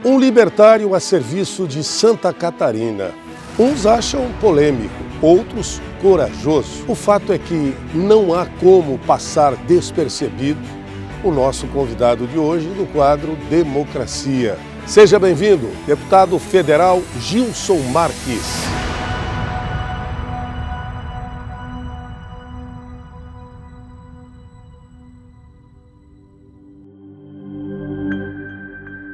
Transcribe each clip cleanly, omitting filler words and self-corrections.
Um libertário a serviço de Santa Catarina. Uns acham polêmico, outros corajoso. O fato é que não há como passar despercebido o nosso convidado de hoje no quadro Democracia. Seja bem-vindo, deputado federal Gilson Marques.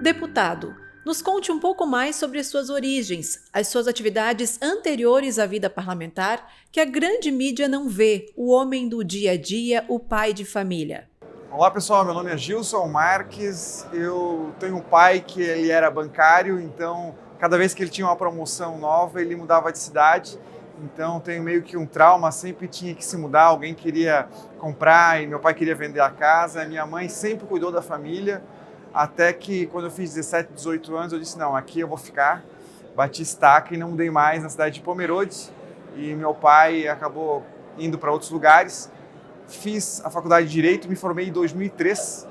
Deputado, nos conte um pouco mais sobre as suas origens, as suas atividades anteriores à vida parlamentar, que a grande mídia não vê, o homem do dia a dia, o pai de família. Olá pessoal, meu nome é Gilson Marques, eu tenho um pai que ele era bancário, então cada vez que ele tinha uma promoção nova ele mudava de cidade, então tenho meio que um trauma, sempre tinha que se mudar, alguém queria comprar e meu pai queria vender a casa, minha mãe sempre cuidou da família, até que quando eu fiz 17, 18 anos eu disse não, aqui eu vou ficar, bati estaca e não mudei mais na cidade de Pomerode e meu pai acabou indo para outros lugares. Fiz a faculdade de Direito, me formei em 2003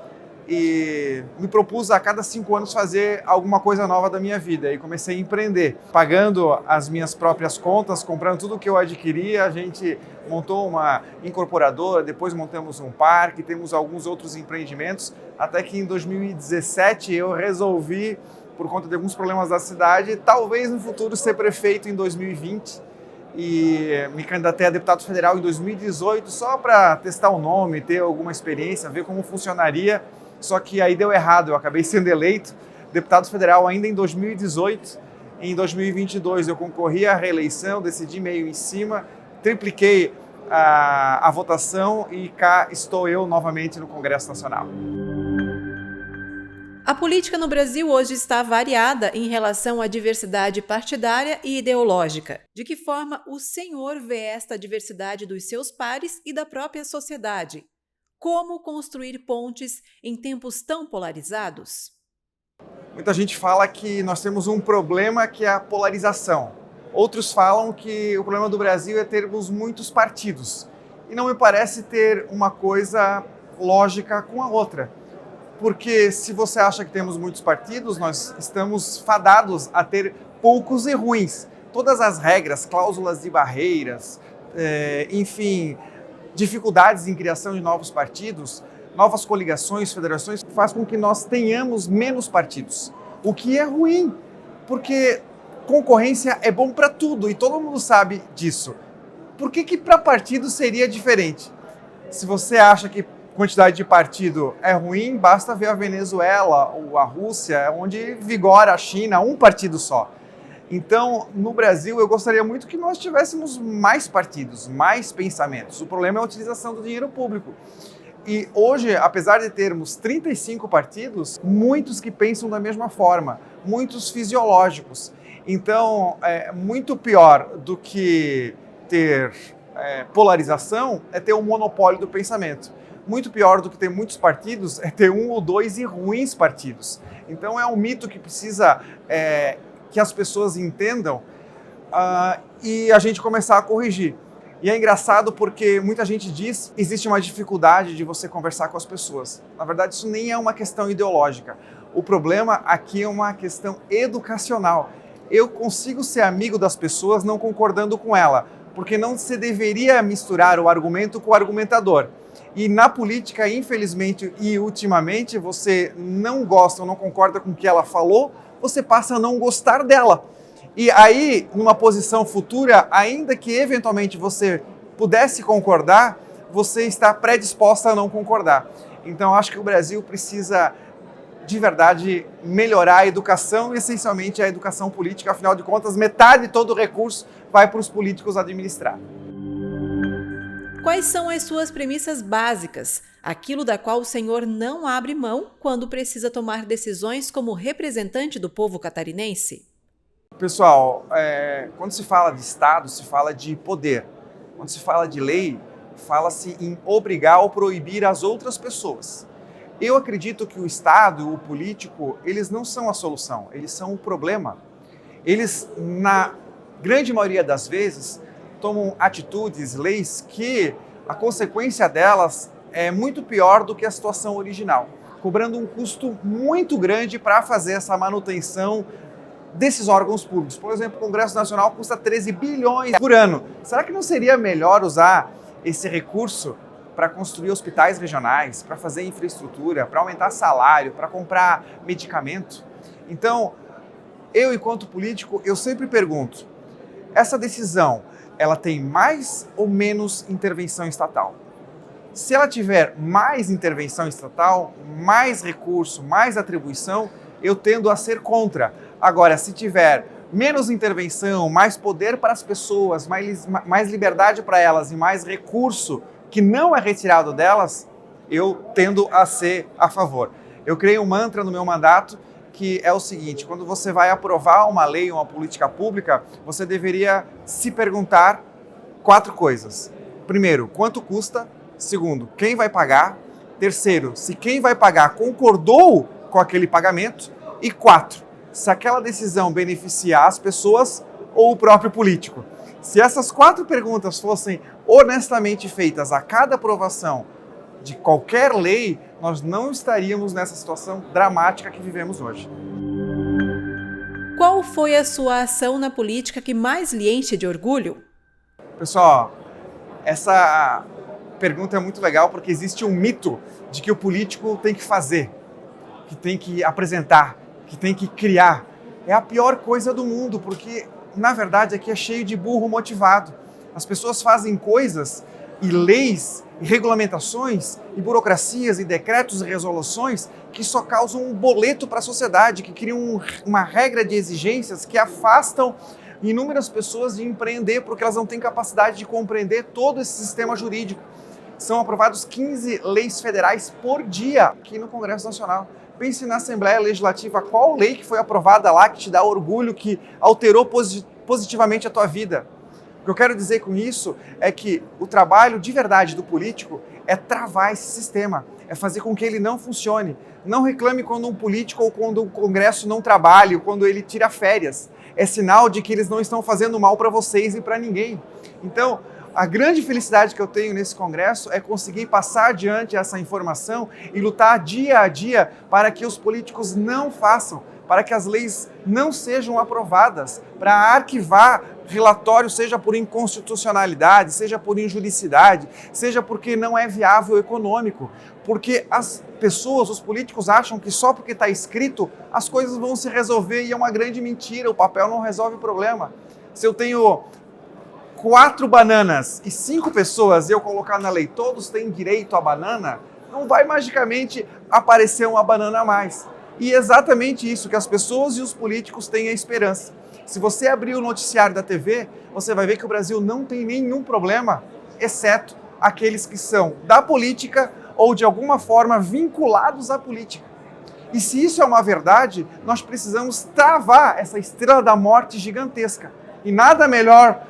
e me propus a cada 5 anos fazer alguma coisa nova da minha vida e comecei a empreender, pagando as minhas próprias contas, comprando tudo que eu adquiria. A gente montou uma incorporadora, depois montamos um parque, temos alguns outros empreendimentos, até que em 2017 eu resolvi, por conta de alguns problemas da cidade, talvez no futuro ser prefeito em 2020. E me candidatei a deputado federal em 2018 só para testar o nome, ter alguma experiência, ver como funcionaria, só que aí deu errado, eu acabei sendo eleito deputado federal ainda em 2018, em 2022 eu concorri à reeleição, decidi meio em cima, tripliquei a votação e cá estou eu novamente no Congresso Nacional. A política no Brasil hoje está variada em relação à diversidade partidária e ideológica. De que forma o senhor vê esta diversidade dos seus pares e da própria sociedade? Como construir pontes em tempos tão polarizados? Muita gente fala que nós temos um problema que é a polarização. Outros falam que o problema do Brasil é termos muitos partidos. E não me parece ter uma coisa lógica com a outra. Porque se você acha que temos muitos partidos, nós estamos fadados a ter poucos e ruins. Todas as regras, cláusulas de barreiras, enfim, dificuldades em criação de novos partidos, novas coligações, federações, faz com que nós tenhamos menos partidos. O que é ruim, porque concorrência é bom para tudo e todo mundo sabe disso. Por que para partido seria diferente? Se você acha que quantidade de partido é ruim, basta ver a Venezuela ou a Rússia, onde vigora a China, um partido só. Então, no Brasil, eu gostaria muito que nós tivéssemos mais partidos, mais pensamentos. O problema é a utilização do dinheiro público. E hoje, apesar de termos 35 partidos, muitos que pensam da mesma forma, muitos fisiológicos. Então, muito pior do que ter polarização é ter um monopólio do pensamento. Muito pior do que ter muitos partidos é ter um ou dois e ruins partidos. Então é um mito que precisa que as pessoas entendam e a gente começar a corrigir. E é engraçado porque muita gente diz que existe uma dificuldade de você conversar com as pessoas. Na verdade, isso nem é uma questão ideológica. O problema aqui é uma questão educacional. Eu consigo ser amigo das pessoas não concordando com ela, porque não se deveria misturar o argumento com o argumentador. E na política, infelizmente e ultimamente, você não gosta ou não concorda com o que ela falou, você passa a não gostar dela. E aí, numa posição futura, ainda que eventualmente você pudesse concordar, você está predisposta a não concordar. Então, acho que o Brasil precisa, de verdade, melhorar a educação, essencialmente a educação política. Afinal de contas, metade de todo o recurso vai para os políticos administrar. Quais são as suas premissas básicas, aquilo da qual o senhor não abre mão quando precisa tomar decisões como representante do povo catarinense? Pessoal, quando se fala de Estado, se fala de poder. Quando se fala de lei, fala-se em obrigar ou proibir as outras pessoas. Eu acredito que o Estado, o político, eles não são a solução, eles são o problema. Eles, na grande maioria das vezes, tomam atitudes, leis que a consequência delas é muito pior do que a situação original. cobrando um custo muito grande para fazer essa manutenção desses órgãos públicos. Por exemplo, o Congresso Nacional custa 13 bilhões por ano. Será que não seria melhor usar esse recurso para construir hospitais regionais, para fazer infraestrutura, para aumentar salário, para comprar medicamento? Então, eu, enquanto político, eu sempre pergunto, essa decisão, ela tem mais ou menos intervenção estatal? Se ela tiver mais intervenção estatal, mais recurso, mais atribuição, eu tendo a ser contra. Agora, se tiver menos intervenção, mais poder para as pessoas, mais liberdade para elas e mais recurso que não é retirado delas, eu tendo a ser a favor. Eu criei um mantra no meu mandato que é o seguinte: quando você vai aprovar uma lei, uma política pública, você deveria se perguntar 4 coisas. Primeiro, quanto custa? Segundo, quem vai pagar? Terceiro, se quem vai pagar concordou com aquele pagamento. E 4, se aquela decisão beneficiar as pessoas ou o próprio político. Se essas 4 perguntas fossem honestamente feitas a cada aprovação de qualquer lei, nós não estaríamos nessa situação dramática que vivemos hoje. Qual foi a sua ação na política que mais lhe enche de orgulho? Pessoal, essa pergunta é muito legal porque existe um mito de que o político tem que fazer, que tem que apresentar, que tem que criar. É a pior coisa do mundo, porque na verdade aqui é cheio de burro motivado. As pessoas fazem coisas e leis e regulamentações e burocracias e decretos e resoluções que só causam um boleto para a sociedade, que criam uma regra de exigências que afastam inúmeras pessoas de empreender porque elas não têm capacidade de compreender todo esse sistema jurídico. São aprovados 15 leis federais por dia aqui no Congresso Nacional. Pense na Assembleia Legislativa, qual lei que foi aprovada lá que te dá orgulho, que alterou positivamente a tua vida? O que eu quero dizer com isso é que o trabalho de verdade do político é travar esse sistema, é fazer com que ele não funcione. Não reclame quando um político ou quando o Congresso não trabalha, ou quando ele tira férias. É sinal de que eles não estão fazendo mal para vocês e para ninguém. Então, a grande felicidade que eu tenho nesse congresso é conseguir passar adiante essa informação e lutar dia a dia para que os políticos não façam, para que as leis não sejam aprovadas, para arquivar relatórios, seja por inconstitucionalidade, seja por injuricidade, seja porque não é viável econômico, porque as pessoas, os políticos acham que só porque está escrito as coisas vão se resolver e é uma grande mentira, o papel não resolve o problema. Se eu tenho 4 bananas e 5 pessoas e eu colocar na lei todos têm direito à banana, não vai magicamente aparecer uma banana a mais. E é exatamente isso que as pessoas e os políticos têm a esperança. Se você abrir o noticiário da TV, você vai ver que o Brasil não tem nenhum problema, exceto aqueles que são da política ou de alguma forma vinculados à política. E se isso é uma verdade, nós precisamos travar essa estrela da morte gigantesca. E nada melhor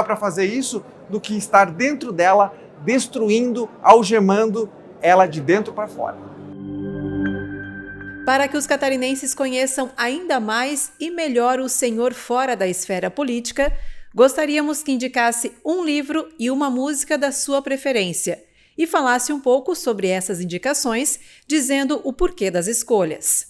para fazer isso do que estar dentro dela, destruindo, algemando ela de dentro para fora. Para que os catarinenses conheçam ainda mais e melhor o senhor fora da esfera política, gostaríamos que indicasse um livro e uma música da sua preferência e falasse um pouco sobre essas indicações, dizendo o porquê das escolhas.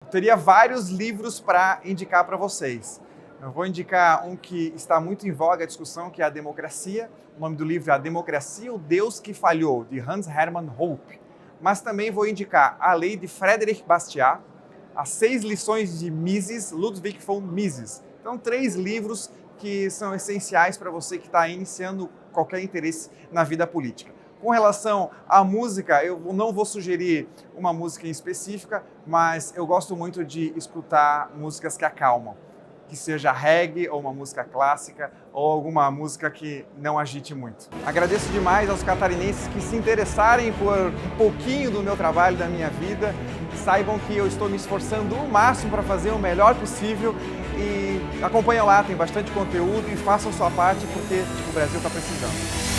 Eu teria vários livros para indicar para vocês. Eu vou indicar um que está muito em voga a discussão, que é A Democracia. O nome do livro é A Democracia, o Deus que Falhou, de Hans Hermann Hoppe. Mas também vou indicar A Lei de Frédéric Bastiat, As 6 Lições de Mises, Ludwig von Mises. Então, 3 livros que são essenciais para você que está iniciando qualquer interesse na vida política. Com relação à música, eu não vou sugerir uma música em específica, mas eu gosto muito de escutar músicas que acalmam. Que seja reggae ou uma música clássica ou alguma música que não agite muito. Agradeço demais aos catarinenses que se interessarem por um pouquinho do meu trabalho, da minha vida. Saibam que eu estou me esforçando o máximo para fazer o melhor possível e acompanhem lá, tem bastante conteúdo e façam sua parte porque o Brasil está precisando.